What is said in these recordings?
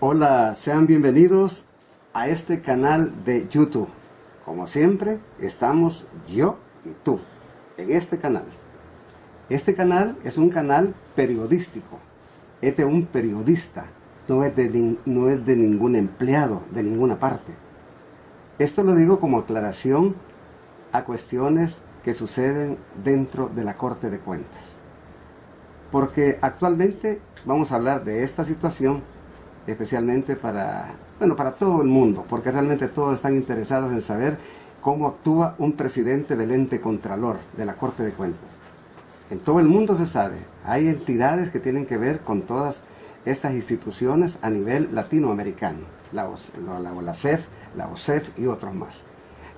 Hola, sean bienvenidos a este canal de YouTube. Como siempre, estamos yo y tú en este canal. Este canal es un canal periodístico, es de un periodista, no es de ningún empleado de ninguna parte. Esto lo digo como aclaración a cuestiones que suceden dentro de la Corte de Cuentas. Porque actualmente vamos a hablar de esta situación especialmente para todo el mundo, porque realmente todos están interesados en saber cómo actúa un presidente del ente contralor de la Corte de Cuentas. En todo el mundo se sabe, hay entidades que tienen que ver con todas estas instituciones a nivel latinoamericano, la OLACEF, la OCEF y otros más.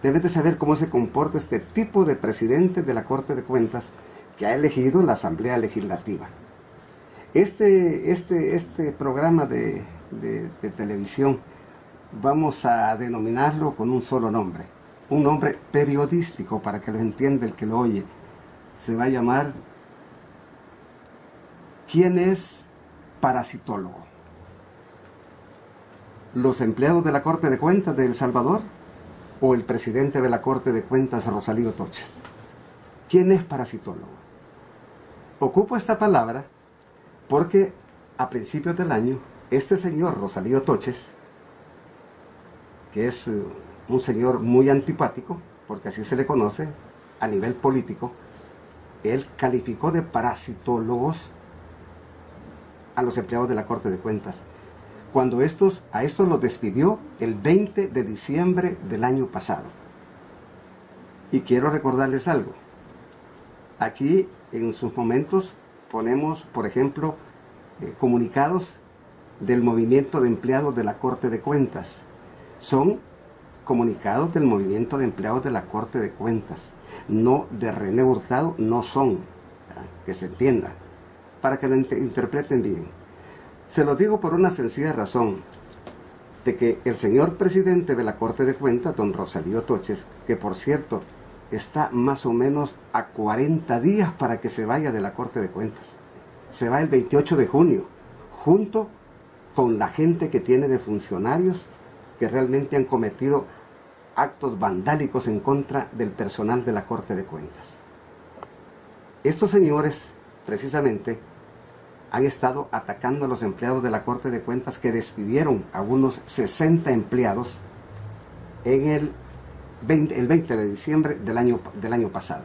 Deben de saber cómo se comporta este tipo de presidente de la Corte de Cuentas que ha elegido la Asamblea Legislativa. Este programa de televisión vamos a denominarlo con un solo nombre, un nombre periodístico para que lo entienda el que lo oye. Se va a llamar ¿Quién es parasitólogo? ¿Los empleados de la Corte de Cuentas de El Salvador o el presidente de la Corte de Cuentas, Rosalío Toches? ¿Quién es parasitólogo? Ocupo esta palabra porque a principios del año, este señor Rosalío Toches, que es un señor muy antipático, porque así se le conoce a nivel político, él calificó de parasitólogos a los empleados de la Corte de Cuentas, cuando a estos los despidió el 20 de diciembre del año pasado. Y quiero recordarles algo. Aquí, en sus momentos, ponemos, por ejemplo, comunicados del movimiento de empleados de la Corte de Cuentas. Son comunicados del movimiento de empleados de la Corte de Cuentas, no de René Hurtado, no son, que se entienda, para que lo interpreten bien. Se lo digo por una sencilla razón, de que el señor presidente de la Corte de Cuentas, don Rosalío Toches, que por cierto está más o menos a 40 días para que se vaya de la Corte de Cuentas. Se va el 28 de junio, junto con la gente que tiene de funcionarios que realmente han cometido actos vandálicos en contra del personal de la Corte de Cuentas. Estos señores, precisamente, han estado atacando a los empleados de la Corte de Cuentas que despidieron a unos 60 empleados en el 20 de diciembre del año pasado.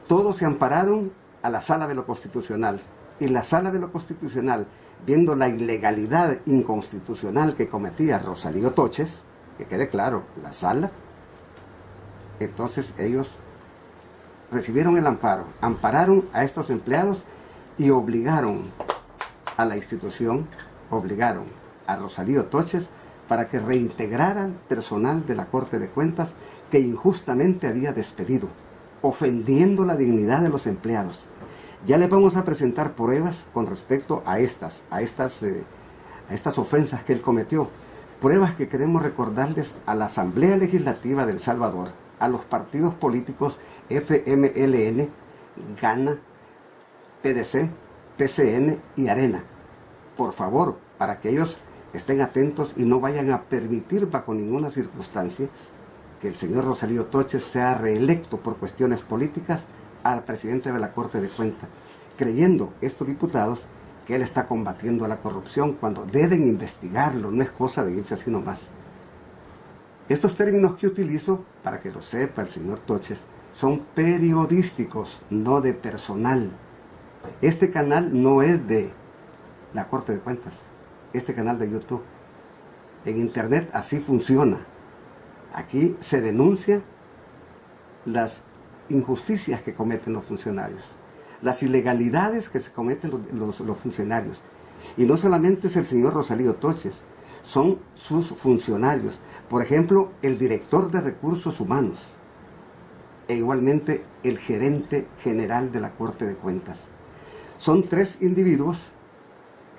Todos se ampararon a la Sala de lo Constitucional, y la Sala de lo Constitucional, viendo la ilegalidad inconstitucional que cometía Rosalío Toches, que quede claro, la Sala, entonces ellos recibieron el amparo, ampararon a estos empleados y obligaron a la institución, obligaron a Rosalío Toches para que reintegraran personal de la Corte de Cuentas que injustamente había despedido, ofendiendo la dignidad de los empleados. Ya les vamos a presentar pruebas con respecto a estas ofensas que él cometió. Pruebas que queremos recordarles a la Asamblea Legislativa de El Salvador, a los partidos políticos FMLN, GANA, PDC, PCN y ARENA. Por favor, para que ellos estén atentos y no vayan a permitir bajo ninguna circunstancia que el señor Rosalío Toches sea reelecto por cuestiones políticas al presidente de la Corte de Cuentas, creyendo estos diputados que él está combatiendo a la corrupción cuando deben investigarlo, no es cosa de irse así nomás. Estos términos que utilizo, para que lo sepa el señor Toches, son periodísticos, no de personal. Este canal no es de la Corte de Cuentas, este canal de YouTube. En Internet así funciona. Aquí se denuncia las injusticias que cometen los funcionarios, las ilegalidades que se cometen los funcionarios. Y no solamente es el señor Rosalío Toches, son sus funcionarios. Por ejemplo, el director de Recursos Humanos e igualmente el gerente general de la Corte de Cuentas. Son tres individuos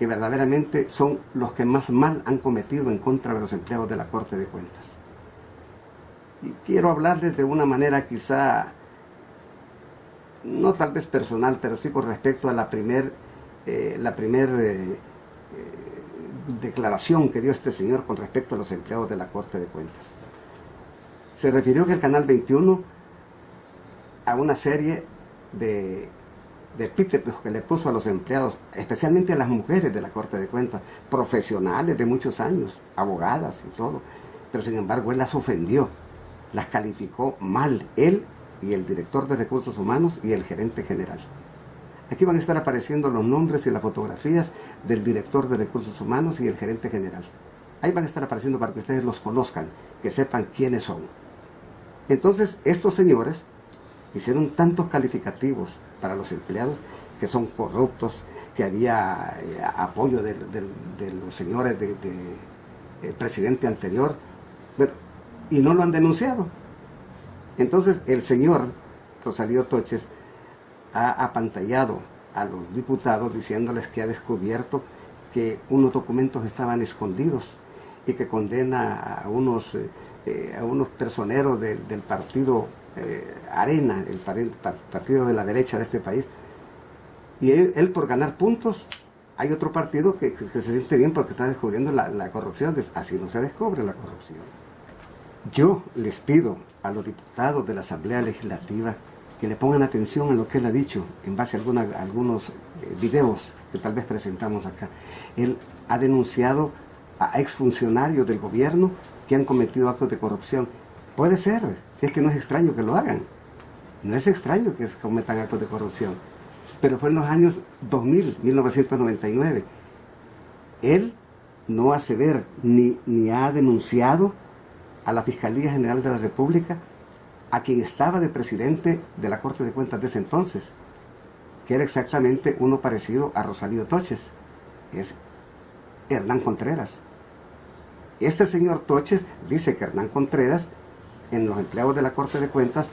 que verdaderamente son los que más mal han cometido en contra de los empleados de la Corte de Cuentas. Y quiero hablarles de una manera quizá, no tal vez personal, pero sí con respecto a la primer declaración que dio este señor con respecto a los empleados de la Corte de Cuentas. Se refirió que el Canal 21 a una serie de epítetos que le puso a los empleados, especialmente a las mujeres de la Corte de Cuentas, profesionales de muchos años, abogadas y todo, pero sin embargo él las ofendió, las calificó mal, él y el director de Recursos Humanos y el gerente general. Aquí van a estar apareciendo los nombres y las fotografías del director de Recursos Humanos y el gerente general. Ahí van a estar apareciendo para que ustedes los conozcan, que sepan quiénes son. Entonces, estos señores hicieron tantos calificativos para los empleados, que son corruptos, que había apoyo de los señores del presidente anterior, bueno, y no lo han denunciado. Entonces, el señor Rosalío Toches ha apantallado a los diputados diciéndoles que ha descubierto que unos documentos estaban escondidos y que condena a unos personeros del partido Arena, el partido de la derecha de este país. Y él por ganar puntos, hay otro partido que se siente bien porque está descubriendo la corrupción. Así no se descubre la corrupción. Yo les pido a los diputados de la Asamblea Legislativa que le pongan atención a lo que él ha dicho en base a algunos videos que tal vez presentamos acá. Él ha denunciado a exfuncionarios del gobierno que han cometido actos de corrupción. Puede ser, si es que no es extraño que lo hagan. No es extraño que cometan actos de corrupción. Pero fue en los años 2000, 1999. Él no hace ver ni ha denunciado a la Fiscalía General de la República, a quien estaba de presidente de la Corte de Cuentas de ese entonces, que era exactamente uno parecido a Rosalío Toches, es Hernán Contreras. Este señor Toches dice que Hernán Contreras, en los empleados de la Corte de Cuentas,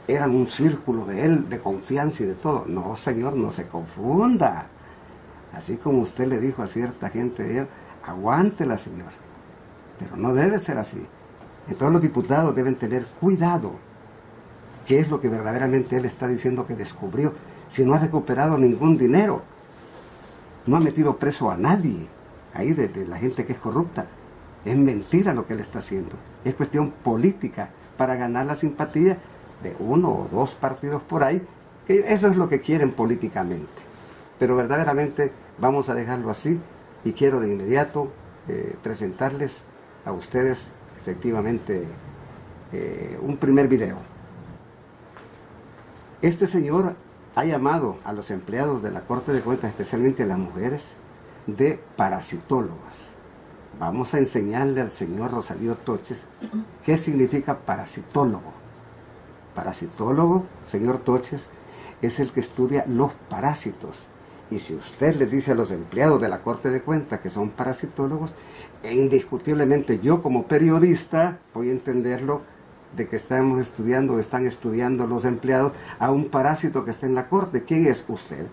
eran un círculo de él, de confianza y de todo. No, señor, no se confunda. Así como usted le dijo a cierta gente de él, aguántela, señor. Pero no debe ser así. Entonces los diputados deben tener cuidado. ¿Qué es lo que verdaderamente él está diciendo que descubrió? Si no ha recuperado ningún dinero, no ha metido preso a nadie ahí de la gente que es corrupta. Es mentira lo que él está haciendo. Es cuestión política para ganar la simpatía de uno o dos partidos por ahí, que eso es lo que quieren políticamente. Pero verdaderamente vamos a dejarlo así y quiero de inmediato presentarles a ustedes efectivamente un primer video. Este señor ha llamado a los empleados de la Corte de Cuentas, especialmente a las mujeres, de parasitólogas. Vamos a enseñarle al señor Rosalío Toches qué significa parasitólogo. Parasitólogo, señor Toches, es el que estudia los parásitos. Y si usted le dice a los empleados de la Corte de Cuentas que son parasitólogos, indiscutiblemente yo como periodista voy a entenderlo de que están estudiando los empleados a un parásito que está en la Corte. ¿Quién es usted?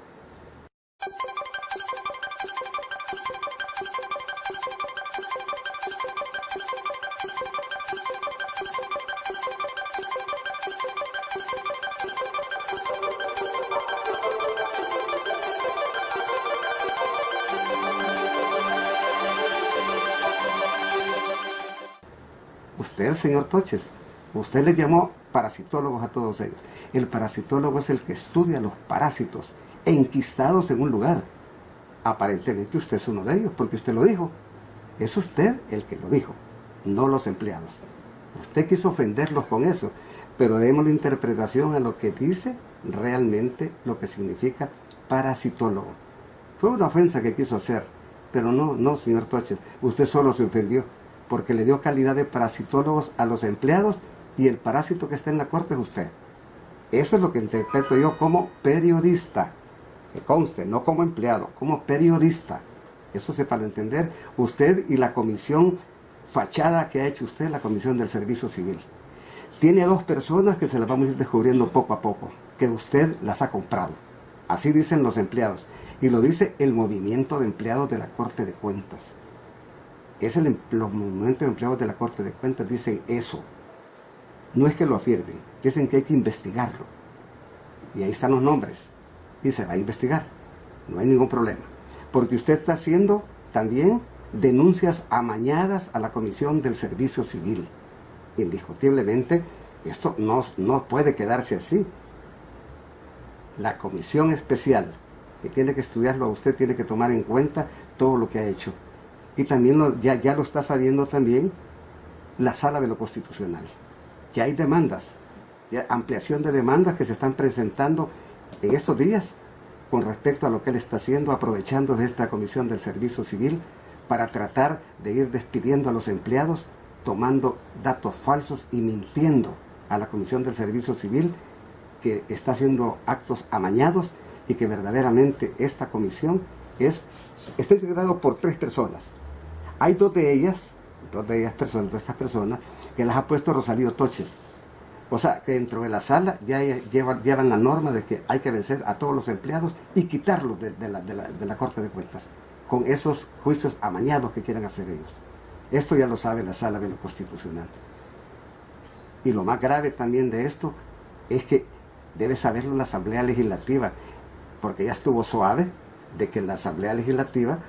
Usted, señor Toches, usted les llamó parasitólogos a todos ellos. El parasitólogo es el que estudia los parásitos enquistados en un lugar. Aparentemente usted es uno de ellos, porque usted lo dijo. Es usted el que lo dijo, no los empleados. Usted quiso ofenderlos con eso, pero demos la interpretación a lo que dice realmente lo que significa parasitólogo. Fue una ofensa que quiso hacer, pero no, señor Toches, usted solo se ofendió, porque le dio calidad de parasitólogos a los empleados y el parásito que está en la Corte es usted. Eso es lo que interpreto yo como periodista, que conste, no como empleado, como periodista. Eso para entender usted y la comisión fachada que ha hecho usted, la Comisión del Servicio Civil. Tiene dos personas que se las vamos a ir descubriendo poco a poco, que usted las ha comprado. Así dicen los empleados. Y lo dice el movimiento de empleados de la Corte de Cuentas. Es el movimiento de empleados de la Corte de Cuentas, dicen eso. No es que lo afirmen, dicen que hay que investigarlo. Y ahí están los nombres. Y se va a investigar. No hay ningún problema. Porque usted está haciendo también denuncias amañadas a la Comisión del Servicio Civil. Indiscutiblemente, esto no puede quedarse así. La comisión especial que tiene que estudiarlo a usted tiene que tomar en cuenta todo lo que ha hecho. Y también ya lo está sabiendo también la Sala de lo Constitucional. Que hay demandas, ya ampliación de demandas que se están presentando en estos días con respecto a lo que él está haciendo, aprovechando de esta Comisión del Servicio Civil para tratar de ir despidiendo a los empleados, tomando datos falsos y mintiendo a la Comisión del Servicio Civil, que está haciendo actos amañados y que verdaderamente esta comisión está integrada por 3 personas. Hay dos de estas personas, que las ha puesto Rosalío Toches. O sea, que dentro de la sala ya llevan la norma de que hay que vencer a todos los empleados y quitarlos de la Corte de Cuentas, con esos juicios amañados que quieren hacer ellos. Esto ya lo sabe la Sala de lo Constitucional. Y lo más grave también de esto es que debe saberlo la Asamblea Legislativa, porque ya estuvo suave de que la Asamblea Legislativa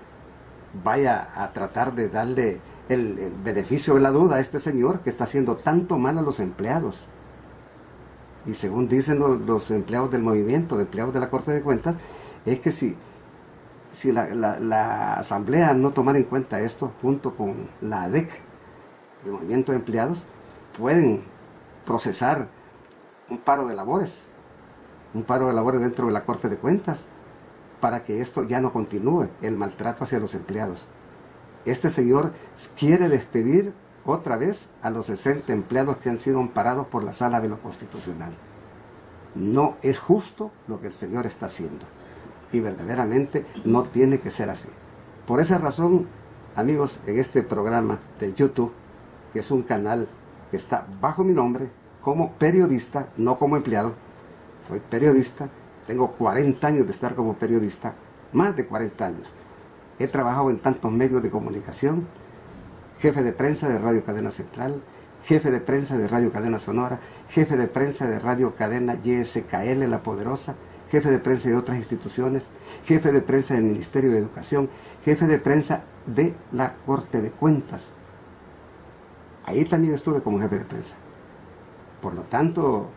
vaya a tratar de darle el beneficio de la duda a este señor que está haciendo tanto mal a los empleados. Y según dicen los empleados del movimiento, de empleados de la Corte de Cuentas, es que si la Asamblea no tomara en cuenta esto, junto con la ADEC, el movimiento de empleados, pueden procesar un paro de labores dentro de la Corte de Cuentas, para que esto ya no continúe, el maltrato hacia los empleados. Este señor quiere despedir otra vez a los 60 empleados que han sido amparados por la Sala de lo Constitucional. No es justo lo que el señor está haciendo, y verdaderamente no tiene que ser así. Por esa razón, amigos, en este programa de YouTube, que es un canal que está bajo mi nombre, como periodista, no como empleado, soy periodista, tengo 40 años de estar como periodista, más de 40 años. He trabajado en tantos medios de comunicación, jefe de prensa de Radio Cadena Central, jefe de prensa de Radio Cadena Sonora, jefe de prensa de Radio Cadena YSKL La Poderosa, jefe de prensa de otras instituciones, jefe de prensa del Ministerio de Educación, jefe de prensa de la Corte de Cuentas. Ahí también estuve como jefe de prensa. Por lo tanto,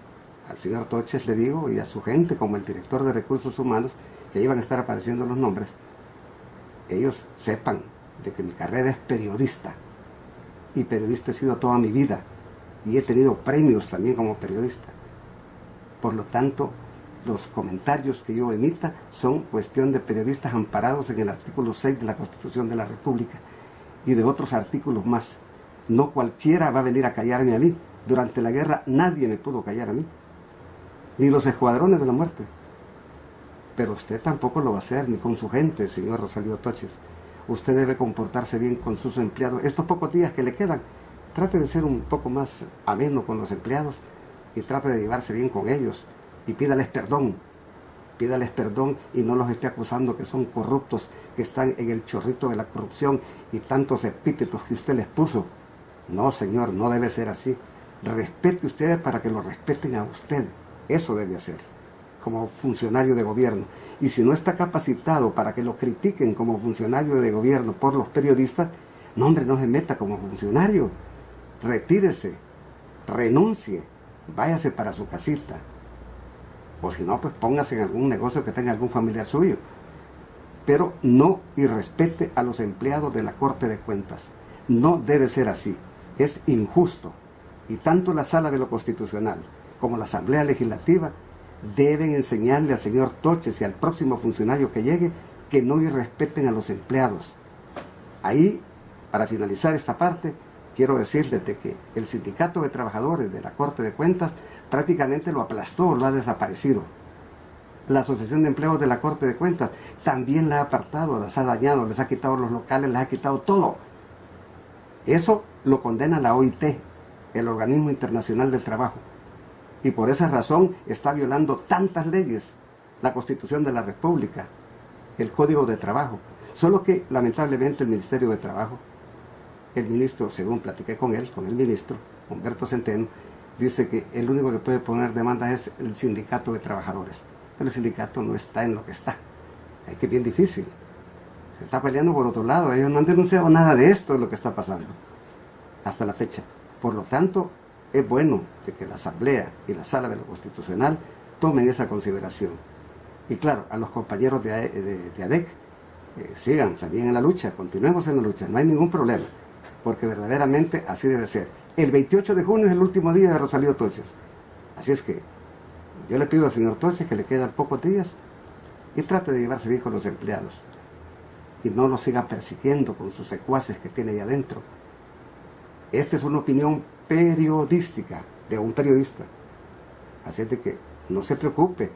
al señor Toches le digo, y a su gente, como el director de Recursos Humanos, que iban a estar apareciendo los nombres, ellos sepan de que mi carrera es periodista, y periodista he sido toda mi vida, y he tenido premios también como periodista. Por lo tanto, los comentarios que yo emita son cuestión de periodistas amparados en el artículo 6 de la Constitución de la República, y de otros artículos más. No cualquiera va a venir a callarme a mí. Durante la guerra nadie me pudo callar a mí, ni los escuadrones de la muerte. Pero usted tampoco lo va a hacer, ni con su gente, señor Rosalío Toches. Usted debe comportarse bien con sus empleados. Estos pocos días que le quedan, trate de ser un poco más ameno con los empleados y trate de llevarse bien con ellos y pídales perdón y no los esté acusando que son corruptos, que están en el chorrito de la corrupción y tantos epítetos que usted les puso. No, señor, no debe ser así. Respete ustedes para que lo respeten a usted. Eso debe hacer como funcionario de gobierno. Y si no está capacitado para que lo critiquen como funcionario de gobierno por los periodistas, no, hombre, no se meta como funcionario. Retírese, renuncie, váyase para su casita. O si no, pues póngase en algún negocio que tenga algún familiar suyo. Pero no irrespete a los empleados de la Corte de Cuentas. No debe ser así. Es injusto. Y tanto la Sala de lo Constitucional como la Asamblea Legislativa deben enseñarle al señor Toches y al próximo funcionario que llegue que no irrespeten a los empleados. Ahí, para finalizar esta parte, quiero decirles de que el Sindicato de Trabajadores de la Corte de Cuentas prácticamente lo aplastó, lo ha desaparecido. La Asociación de Empleados de la Corte de Cuentas también la ha apartado, las ha dañado, les ha quitado los locales, les ha quitado todo. Eso lo condena la OIT, el Organismo Internacional del Trabajo. Y por esa razón está violando tantas leyes la Constitución de la República, el Código de Trabajo. Solo que lamentablemente el Ministerio de Trabajo, el ministro, según platiqué con él, con el ministro, Humberto Centeno, dice que el único que puede poner demanda es el sindicato de trabajadores. Pero el sindicato no está en lo que está. Es que es bien difícil. Se está peleando por otro lado. Ellos no han denunciado nada de esto, de lo que está pasando, hasta la fecha. Por lo tanto, es bueno de que la Asamblea y la Sala de lo Constitucional tomen esa consideración. Y claro, a los compañeros de ADEC, sigan también en la lucha, continuemos en la lucha, no hay ningún problema, porque verdaderamente así debe ser. El 28 de junio es el último día de Rosalío Toches. Así es que yo le pido al señor Toches que le quedan pocos días y trate de llevarse bien con los empleados. Y no los siga persiguiendo con sus secuaces que tiene ahí adentro. Esta es una opinión periodística de un periodista. Así es de que no se preocupe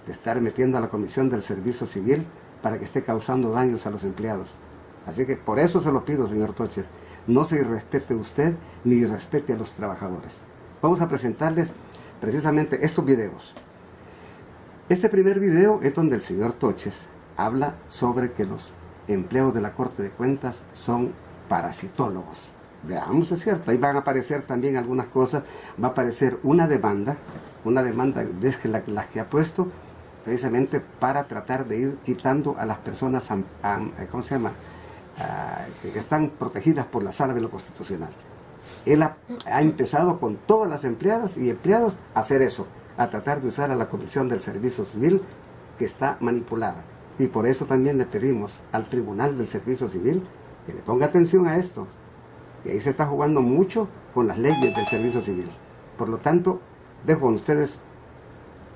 de estar metiendo a la Comisión del Servicio Civil para que esté causando daños a los empleados. Así que por eso se lo pido, señor Toches. No se irrespete usted ni irrespete a los trabajadores. Vamos a presentarles precisamente estos videos. Este primer video es donde el señor Toches habla sobre que los empleados de la Corte de Cuentas son parasitólogos. Veamos, es cierto, ahí van a aparecer también algunas cosas. Va a aparecer una demanda desde las que ha puesto precisamente para tratar de ir quitando a las personas, ¿cómo se llama?, que están protegidas por la Sala de lo Constitucional. Él ha empezado con todas las empleadas y empleados a hacer eso, a tratar de usar a la Comisión del Servicio Civil, que está manipulada. Y por eso también le pedimos al Tribunal del Servicio Civil que le ponga atención a esto, que ahí se está jugando mucho con las leyes del Servicio Civil. Por lo tanto, dejo con ustedes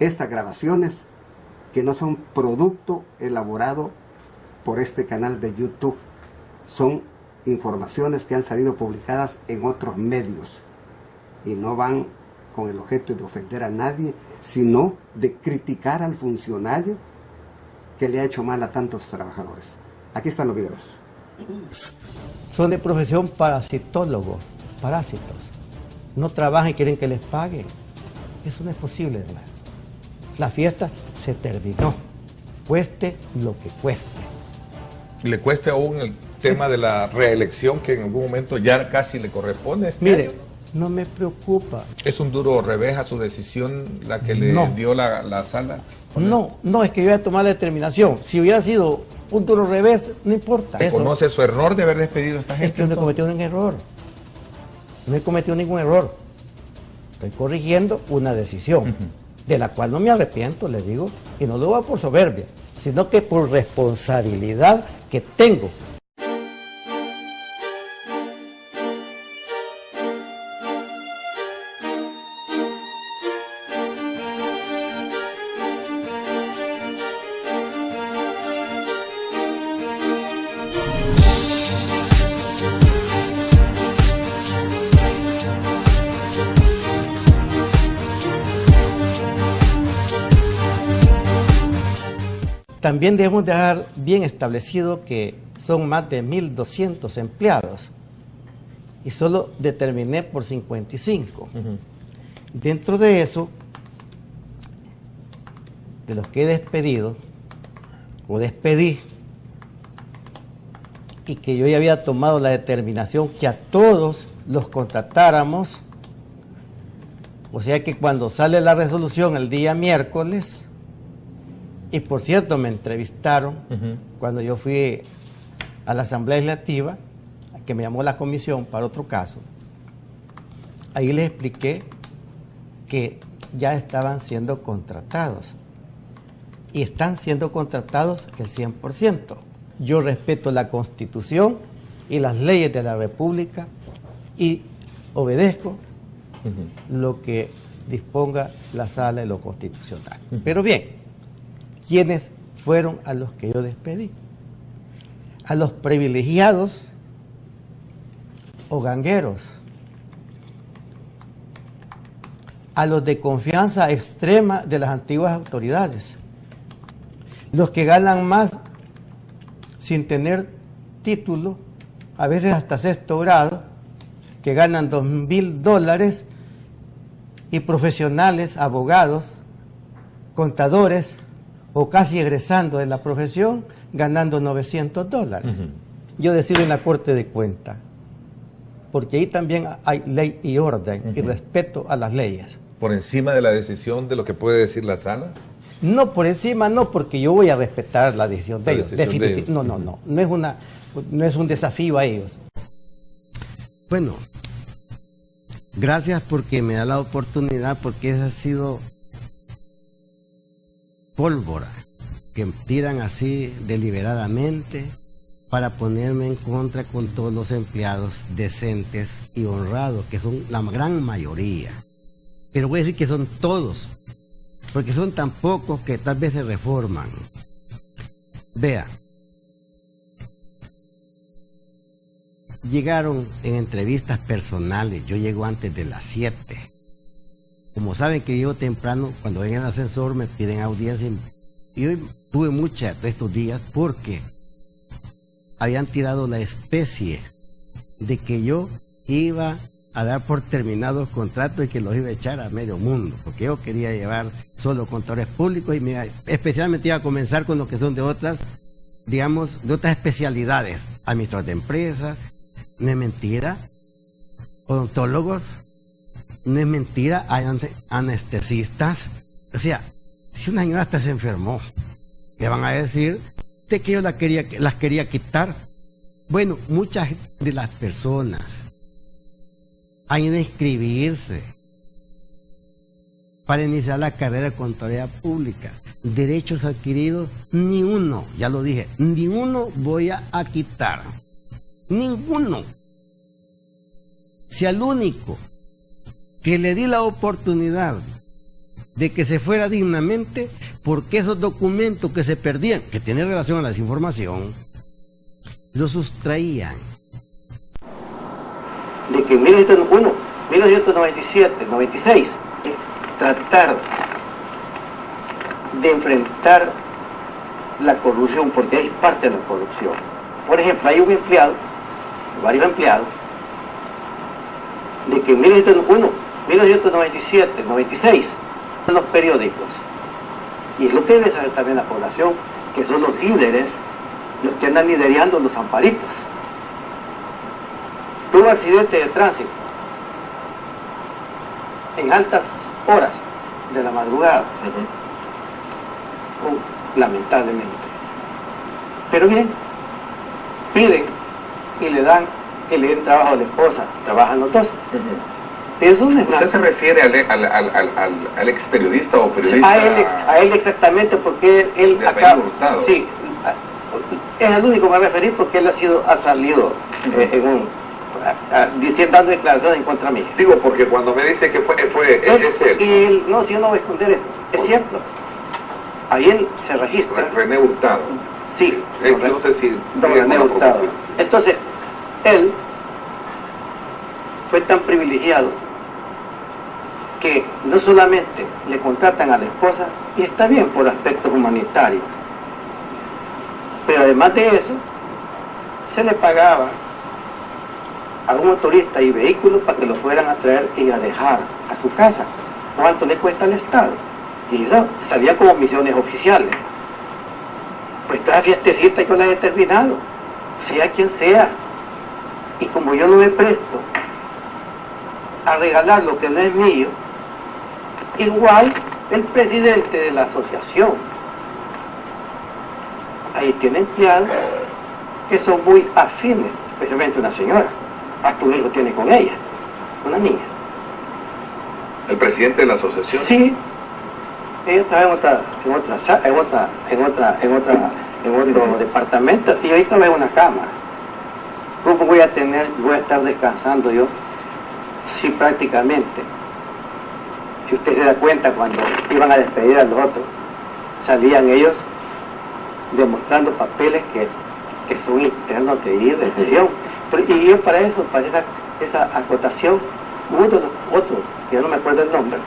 estas grabaciones que no son producto elaborado por este canal de YouTube. Son informaciones que han salido publicadas en otros medios y no van con el objeto de ofender a nadie, sino de criticar al funcionario que le ha hecho mal a tantos trabajadores. Aquí están los videos. Son de profesión parasitólogos, parásitos. No trabajan y quieren que les paguen. Eso no es posible, hermano. La fiesta se terminó. Cueste lo que cueste. ¿Le cueste aún el tema de la reelección que en algún momento ya casi le corresponde? Mire, no me preocupa. ¿Es un duro revés a su decisión la que le dio la sala? No, es que yo voy a tomar la determinación. Si hubiera sido un duro revés, no importa. ¿Reconoce su error de haber despedido a esta gente? Es que no he cometido ningún error. No he cometido ningún error. Estoy corrigiendo una decisión, de la cual no me arrepiento, le digo, y no lo hago por soberbia, sino que por responsabilidad que tengo. También debemos dejar bien establecido que son más de 1.200 empleados y solo determiné por 55. Dentro de eso, de los que he despedido o despedí, y que yo ya había tomado la determinación que a todos los contratáramos, o sea que cuando sale la resolución el día miércoles, y por cierto me entrevistaron cuando yo fui a la Asamblea Legislativa, que me llamó la comisión para otro caso, ahí les expliqué que ya estaban siendo contratados, y están siendo contratados el 100%. Yo respeto la Constitución y las leyes de la República y obedezco lo que disponga la Sala de lo Constitucional. Pero bien, ¿quiénes fueron a los que yo despedí? A los privilegiados o gangueros, a los de confianza extrema de las antiguas autoridades, los que ganan más sin tener título, a veces hasta sexto grado, que ganan $2.000, y profesionales, abogados, contadores, o casi egresando de la profesión, ganando $900. Yo decido en la Corte de Cuentas, porque ahí también hay ley y orden y respeto a las leyes. ¿Por encima de la decisión de lo que puede decir la sala? No, por encima no, porque yo voy a respetar la decisión de ellos. No es un desafío a ellos. Bueno, gracias porque me da la oportunidad, porque esa ha sido pólvora que tiran así deliberadamente para ponerme en contra con todos los empleados decentes y honrados, que son la gran mayoría. Pero voy a decir que son todos, porque son tan pocos que tal vez se reforman. Vea, llegaron en entrevistas personales, yo llego antes de las 7. Como saben que llego temprano, cuando ven el ascensor me piden audiencia. Y hoy tuve mucha de estos días porque habían tirado la especie de que yo iba a dar por terminados contratos y que los iba a echar a medio mundo, porque yo quería llevar solo contadores públicos y especialmente iba a comenzar con lo que son de otras, digamos, de otras especialidades, administradores de empresas. No es mentira, odontólogos, no es mentira, hay anestesistas. O sea, si una señora hasta se enfermó, le van a decir de que yo las quería quitar. Bueno, muchas de las personas han ido a inscribirse para iniciar la carrera de Contaduría Pública. Derechos adquiridos, ni uno, ya lo dije, ni uno voy a quitar. Ninguno. Si al único que le di la oportunidad de que se fuera dignamente, porque esos documentos que se perdían, que tienen relación a la desinformación, los sustraían. De que en 1997, 96, tratar de enfrentar la corrupción, porque es parte de la corrupción. Por ejemplo, hay un empleado, varios empleados, de que en 1997, 96, en los periódicos, y es lo que debe saber también la población, que son los líderes, los que andan liderando los amparitos. Tuvo accidente de tránsito en altas horas de la madrugada, lamentablemente. Pero bien, piden y le dan que le den trabajo a la esposa, trabajan los dos. Eso no es nada. ¿Usted se refiere al ex periodista o periodista? A él exactamente, porque él acá, sí, es el único que me voy a referir porque él ha salido dando declaraciones en contra mí. Digo, porque cuando me dice que es él. No, si yo no voy a esconder esto, es cierto. Ahí él se registra. René Hurtado. Sí. No sé si René Hurtado. Entonces, él fue tan privilegiado que no solamente le contratan a la esposa, y está bien por aspectos humanitarios, pero además de eso, se le pagaba a un motorista y vehículos para que lo fueran a traer y a dejar a su casa. ¿Cuánto le cuesta al Estado? Y eso salía como misiones oficiales. Pues toda fiestecita yo la he terminado, sea quien sea. Y como yo no me presto a regalar lo que no es mío, igual el presidente de la asociación, ahí tiene empleados que son muy afines, especialmente una señora, hasta un hijo tiene con ella, una niña. ¿El presidente de la asociación? Sí, ella está en otro departamento y ahorita ve una cámara. ¿Cómo voy a estar descansando yo si prácticamente, si usted se da cuenta, cuando iban a despedir a los otros, salían ellos demostrando papeles que son internos de ir, de gestión? Y yo para eso, para esa acotación, uno de los otros, que yo no me acuerdo el nombre,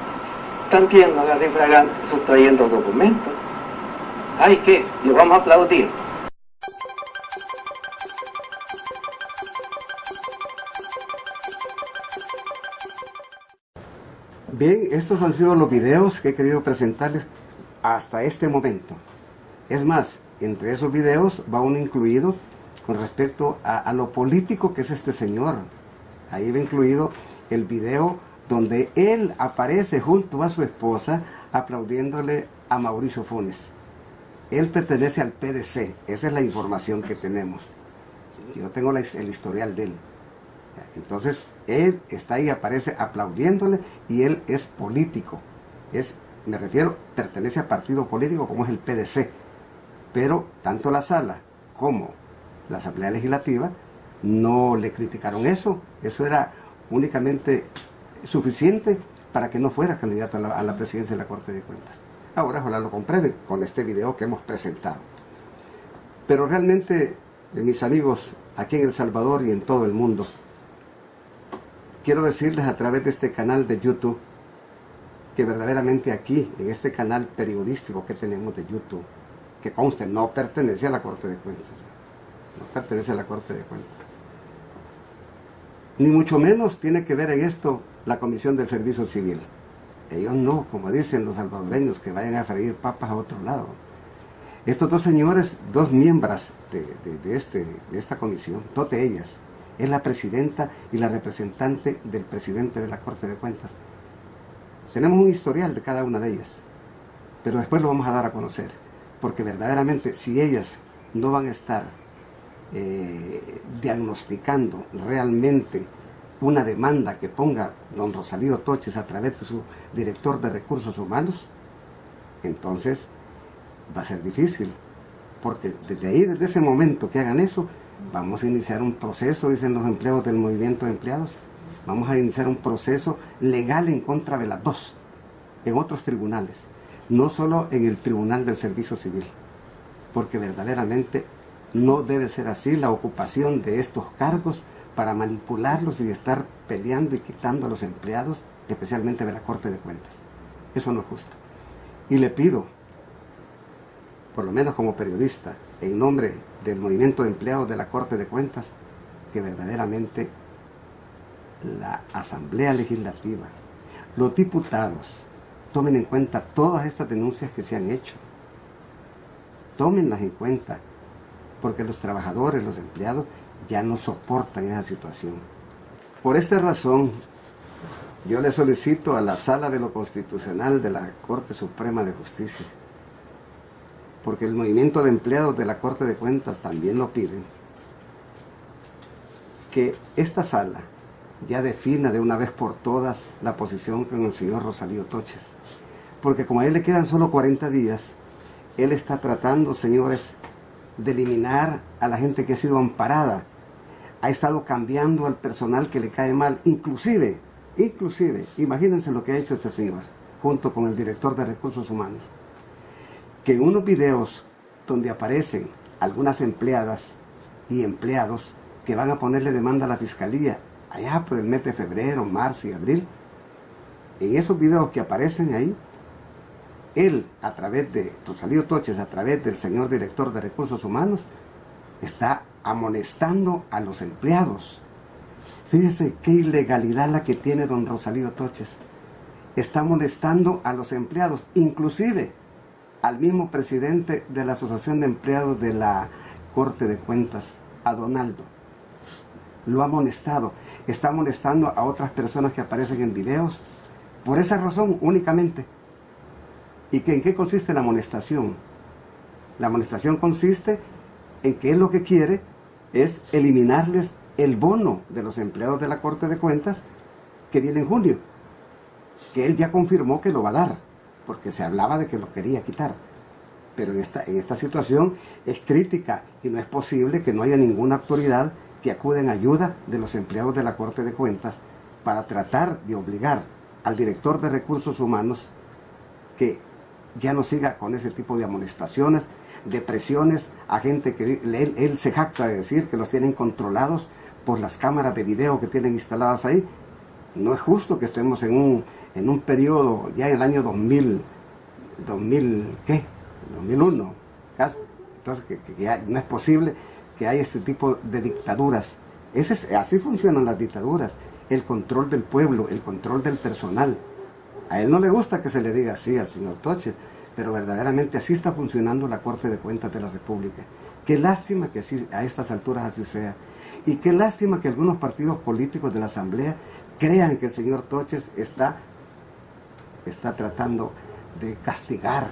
también lo agarré fragante sustrayendo documentos. Ay, ¿qué? ¿Le vamos a aplaudir? Bien, estos han sido los videos que he querido presentarles hasta este momento. Es más, entre esos videos va uno incluido con respecto a lo político que es este señor. Ahí va incluido el video donde él aparece junto a su esposa aplaudiéndole a Mauricio Funes. Él pertenece al PDC, esa es la información que tenemos. Yo tengo el historial de él. Entonces, él está ahí, aparece aplaudiéndole y él es político. Me refiero, pertenece al partido político como es el PDC. Pero tanto la sala como la Asamblea Legislativa no le criticaron eso. Eso era únicamente suficiente para que no fuera candidato a la presidencia de la Corte de Cuentas. Ahora ojalá lo comprueben con este video que hemos presentado. Pero realmente, mis amigos, aquí en El Salvador y en todo el mundo, quiero decirles a través de este canal de YouTube, que verdaderamente aquí, en este canal periodístico que tenemos de YouTube, que conste, no pertenece a la Corte de Cuentas. No pertenece a la Corte de Cuentas. Ni mucho menos tiene que ver en esto la Comisión del Servicio Civil. Ellos no, como dicen los salvadoreños, que vayan a freír papas a otro lado. Estos dos señores, dos miembros de esta comisión, dos de ellas, es la presidenta y la representante del presidente de la Corte de Cuentas. Tenemos un historial de cada una de ellas, pero después lo vamos a dar a conocer, porque verdaderamente si ellas no van a estar diagnosticando realmente una demanda que ponga don Rosalío Toches a través de su director de Recursos Humanos, entonces va a ser difícil, porque desde ahí, desde ese momento que hagan eso, vamos a iniciar un proceso, dicen los empleados del movimiento de empleados, vamos a iniciar un proceso legal en contra de las dos, en otros tribunales, no solo en el Tribunal del Servicio Civil, porque verdaderamente no debe ser así la ocupación de estos cargos para manipularlos y estar peleando y quitando a los empleados, especialmente de la Corte de Cuentas. Eso no es justo. Y le pido, por lo menos como periodista, en nombre del movimiento de empleados de la Corte de Cuentas, que verdaderamente la Asamblea Legislativa, los diputados, tomen en cuenta todas estas denuncias que se han hecho. Tómenlas en cuenta, porque los trabajadores, los empleados, ya no soportan esa situación. Por esta razón, yo le solicito a la Sala de lo Constitucional de la Corte Suprema de Justicia, porque el movimiento de empleados de la Corte de Cuentas también lo piden, que esta sala ya defina de una vez por todas la posición con el señor Rosalío Toches, porque como a él le quedan solo 40 días, él está tratando, señores, de eliminar a la gente que ha sido amparada, ha estado cambiando al personal que le cae mal, inclusive, imagínense lo que ha hecho este señor, junto con el director de Recursos Humanos, que en unos videos donde aparecen algunas empleadas y empleados que van a ponerle demanda a la Fiscalía, allá por el mes de febrero, marzo y abril, en esos videos que aparecen ahí, él, a través de Rosalío Toches, a través del señor director de Recursos Humanos, está amonestando a los empleados. Fíjese qué ilegalidad la que tiene don Rosalío Toches. Está amonestando a los empleados, inclusive al mismo presidente de la Asociación de Empleados de la Corte de Cuentas, a Donaldo. Lo ha amonestado. Está amonestando a otras personas que aparecen en videos, por esa razón únicamente. ¿Y en qué consiste la amonestación? La amonestación consiste en que él lo que quiere es eliminarles el bono de los empleados de la Corte de Cuentas que viene en junio, que él ya confirmó que lo va a dar, porque se hablaba de que lo quería quitar. Pero en esta situación es crítica y no es posible que no haya ninguna autoridad que acuda en ayuda de los empleados de la Corte de Cuentas para tratar de obligar al director de Recursos Humanos que ya no siga con ese tipo de amonestaciones, de presiones a gente que él se jacta de decir que los tienen controlados por las cámaras de video que tienen instaladas ahí. No es justo que estemos en un periodo, ya en el año 2001, casi. Entonces que ya no es posible que haya este tipo de dictaduras. Así funcionan las dictaduras, el control del pueblo, el control del personal. A él no le gusta que se le diga así al señor Toches, pero verdaderamente así está funcionando la Corte de Cuentas de la República. Qué lástima que así, a estas alturas así sea. Y qué lástima que algunos partidos políticos de la Asamblea crean que el señor Toches está tratando de castigar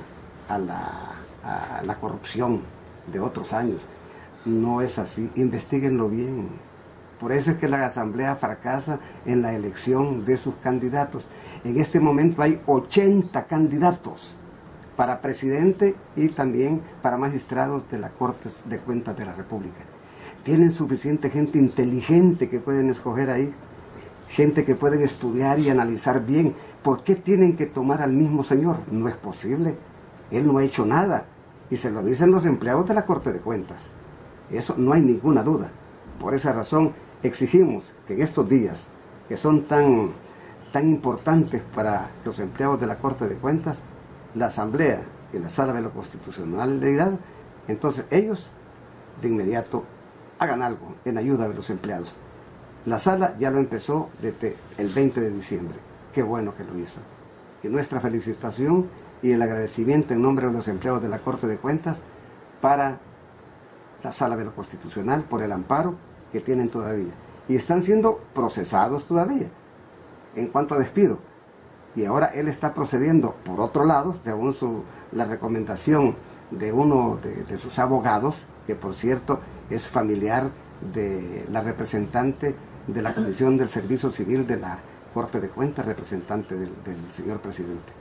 a la corrupción de otros años. No es así, investiguenlo bien. Por eso es que la Asamblea fracasa en la elección de sus candidatos. En este momento hay 80 candidatos para presidente y también para magistrados de la Corte de Cuentas de la República. Tienen suficiente gente inteligente que pueden escoger ahí, gente que pueden estudiar y analizar bien. ¿Por qué tienen que tomar al mismo señor? No es posible. Él no ha hecho nada. Y se lo dicen los empleados de la Corte de Cuentas. Eso no hay ninguna duda. Por esa razón exigimos que en estos días, que son tan importantes para los empleados de la Corte de Cuentas, la Asamblea y la Sala de lo Constitucionalidad, entonces ellos de inmediato hagan algo en ayuda de los empleados. La Sala ya lo empezó desde el 20 de diciembre. Qué bueno que lo hizo. Y nuestra felicitación y el agradecimiento en nombre de los empleados de la Corte de Cuentas para la Sala de lo Constitucional por el amparo que tienen todavía. Y están siendo procesados todavía en cuanto a despido. Y ahora él está procediendo por otro lado, según la recomendación de uno de sus abogados, que por cierto es familiar de la representante de la Comisión del Servicio Civil de la Corte de Cuentas, representante del señor presidente.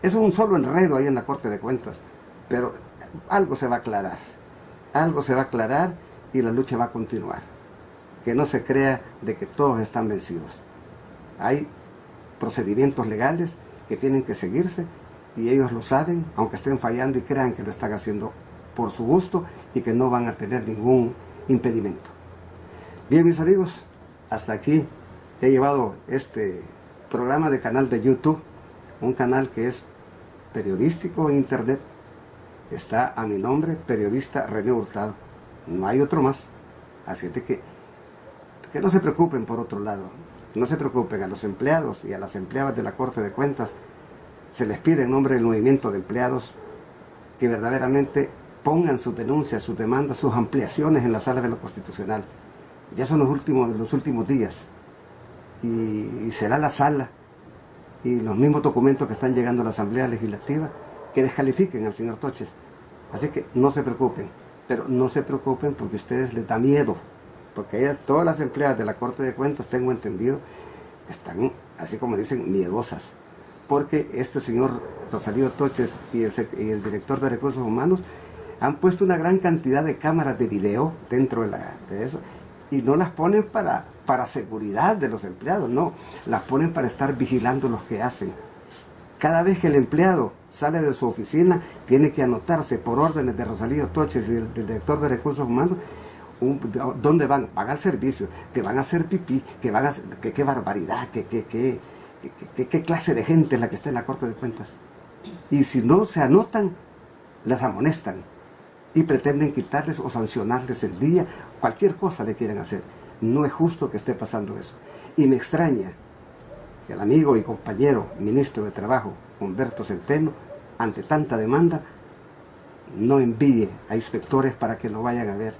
Es un solo enredo ahí en la Corte de Cuentas, pero algo se va a aclarar. Algo se va a aclarar y la lucha va a continuar. Que no se crea de que todos están vencidos. Hay procedimientos legales que tienen que seguirse y ellos lo saben, aunque estén fallando y crean que lo están haciendo por su gusto y que no van a tener ningún impedimento. Bien, mis amigos, hasta aquí he llevado este programa de canal de YouTube, un canal que es periodístico en internet. Está a mi nombre, periodista René Hurtado. No hay otro más. Así de que no se preocupen por otro lado. No se preocupen, a los empleados y a las empleadas de la Corte de Cuentas se les pide en nombre del movimiento de empleados que verdaderamente pongan sus denuncias, sus demandas, sus ampliaciones en la Sala de lo Constitucional. Ya son los últimos días. Y será la Sala y los mismos documentos que están llegando a la Asamblea Legislativa que descalifiquen al señor Toches. Así que no se preocupen, pero no se preocupen porque a ustedes les da miedo, porque ellas, todas las empleadas de la Corte de Cuentas, tengo entendido, están, así como dicen, miedosas, porque este señor Rosalío Toches y el director de Recursos Humanos han puesto una gran cantidad de cámaras de video dentro de eso, y no las ponen para seguridad de los empleados, no, las ponen para estar vigilando los que hacen. Cada vez que el empleado sale de su oficina, tiene que anotarse por órdenes de Rosalío Toches y del director de Recursos Humanos, ¿dónde van? Van al servicio, que van a hacer pipí, que van a hacer, qué barbaridad, qué clase de gente es la que está en la Corte de Cuentas. Y si no se anotan, las amonestan y pretenden quitarles o sancionarles el día, cualquier cosa le quieren hacer. No es justo que esté pasando eso. Y me extraña que el amigo y compañero ministro de Trabajo, Humberto Centeno, ante tanta demanda, no envíe a inspectores para que lo vayan a ver.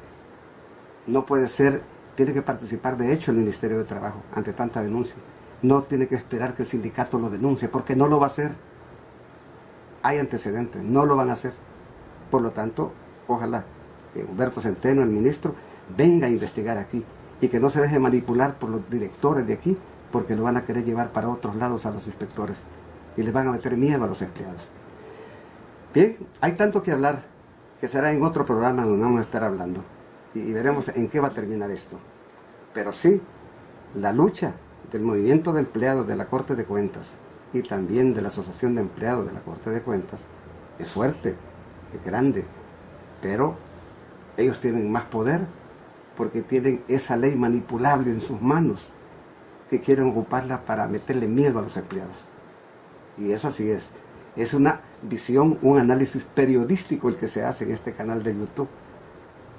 No puede ser, tiene que participar de hecho el Ministerio de Trabajo ante tanta denuncia. No tiene que esperar que el sindicato lo denuncie, porque no lo va a hacer. Hay antecedentes, no lo van a hacer. Por lo tanto, ojalá que Humberto Centeno, el ministro, venga a investigar aquí y que no se deje manipular por los directores de aquí, porque lo van a querer llevar para otros lados a los inspectores y les van a meter miedo a los empleados. Bien, hay tanto que hablar que será en otro programa donde vamos a estar hablando y veremos en qué va a terminar esto. Pero sí, la lucha del movimiento de empleados de la Corte de Cuentas y también de la Asociación de Empleados de la Corte de Cuentas es fuerte, es grande, pero ellos tienen más poder porque tienen esa ley manipulable en sus manos, que quieren ocuparla para meterle miedo a los empleados. Y eso así es. Es una visión, un análisis periodístico el que se hace en este canal de YouTube.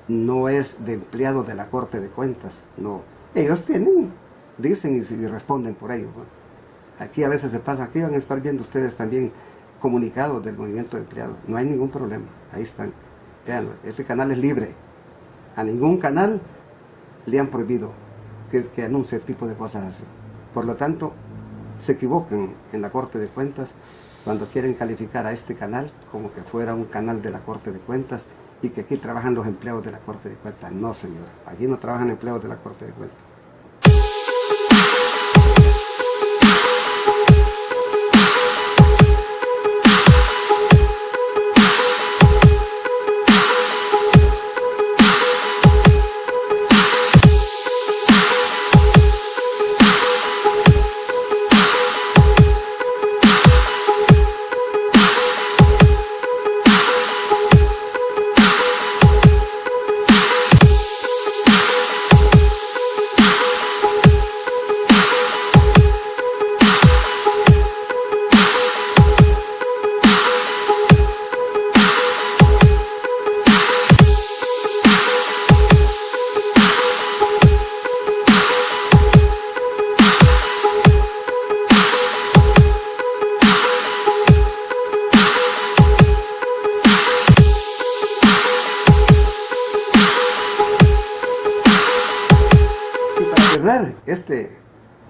No es de empleados de la Corte de Cuentas, no. Ellos tienen, dicen y responden por ello. Aquí a veces se pasa, aquí van a estar viendo ustedes también comunicados del movimiento de empleados. No hay ningún problema. Ahí están. Vean, este canal es libre. A ningún canal le han prohibido que anuncie este tipo de cosas así. Por lo tanto, se equivocan en la Corte de Cuentas cuando quieren calificar a este canal como que fuera un canal de la Corte de Cuentas y que aquí trabajan los empleados de la Corte de Cuentas. No, señor. Aquí no trabajan empleados de la Corte de Cuentas.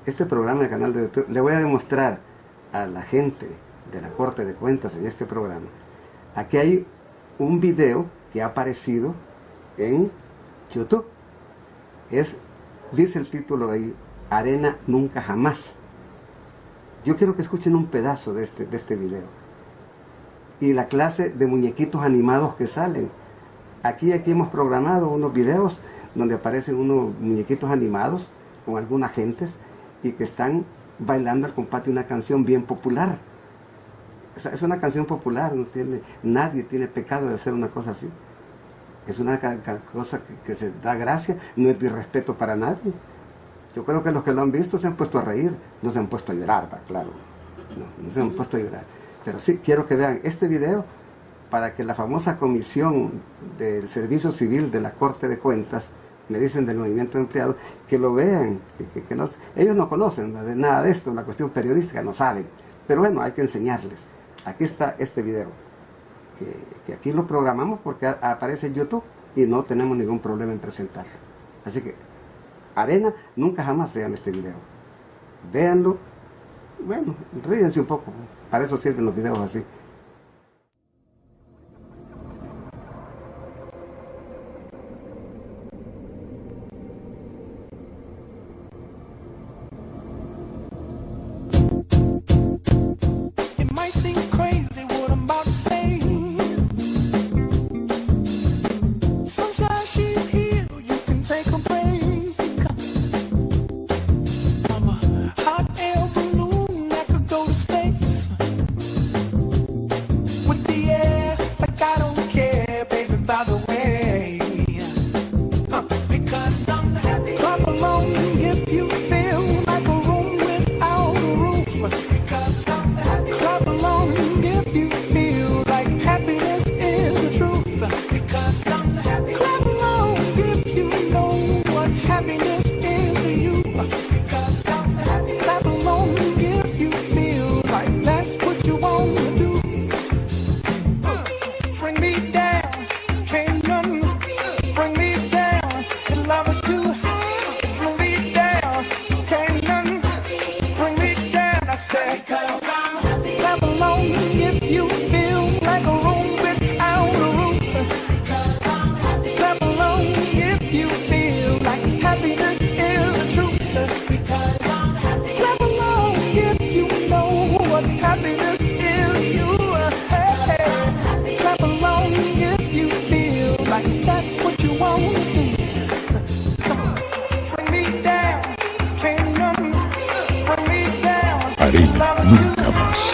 Este programa de canal de YouTube, le voy a demostrar a la gente de la Corte de Cuentas en este programa. Aquí hay un video que ha aparecido en YouTube. Dice el título ahí, Arena Nunca Jamás. Yo quiero que escuchen un pedazo de este video. Y la clase de muñequitos animados que salen. Aquí hemos programado unos videos donde aparecen unos muñequitos animados con algunas gentes y que están bailando al compás de una canción bien popular. Es una canción popular, nadie tiene pecado de hacer una cosa así. Es una cosa que se da gracia, no es de respeto para nadie. Yo creo que los que lo han visto se han puesto a reír, no se han puesto a llorar, ¿va? Claro. No se han puesto a llorar. Pero sí, quiero que vean este video para que la famosa comisión del Servicio Civil de la Corte de Cuentas, me dicen del movimiento de empleados, que lo vean, ellos no conocen nada de esto, la cuestión periodística no saben, pero bueno, hay que enseñarles. Aquí está este video, que aquí lo programamos porque aparece en YouTube y no tenemos ningún problema en presentarlo. Así que, Arena Nunca Jamás se llama este video. Véanlo, bueno, ríense un poco, para eso sirven los videos así. Because I'm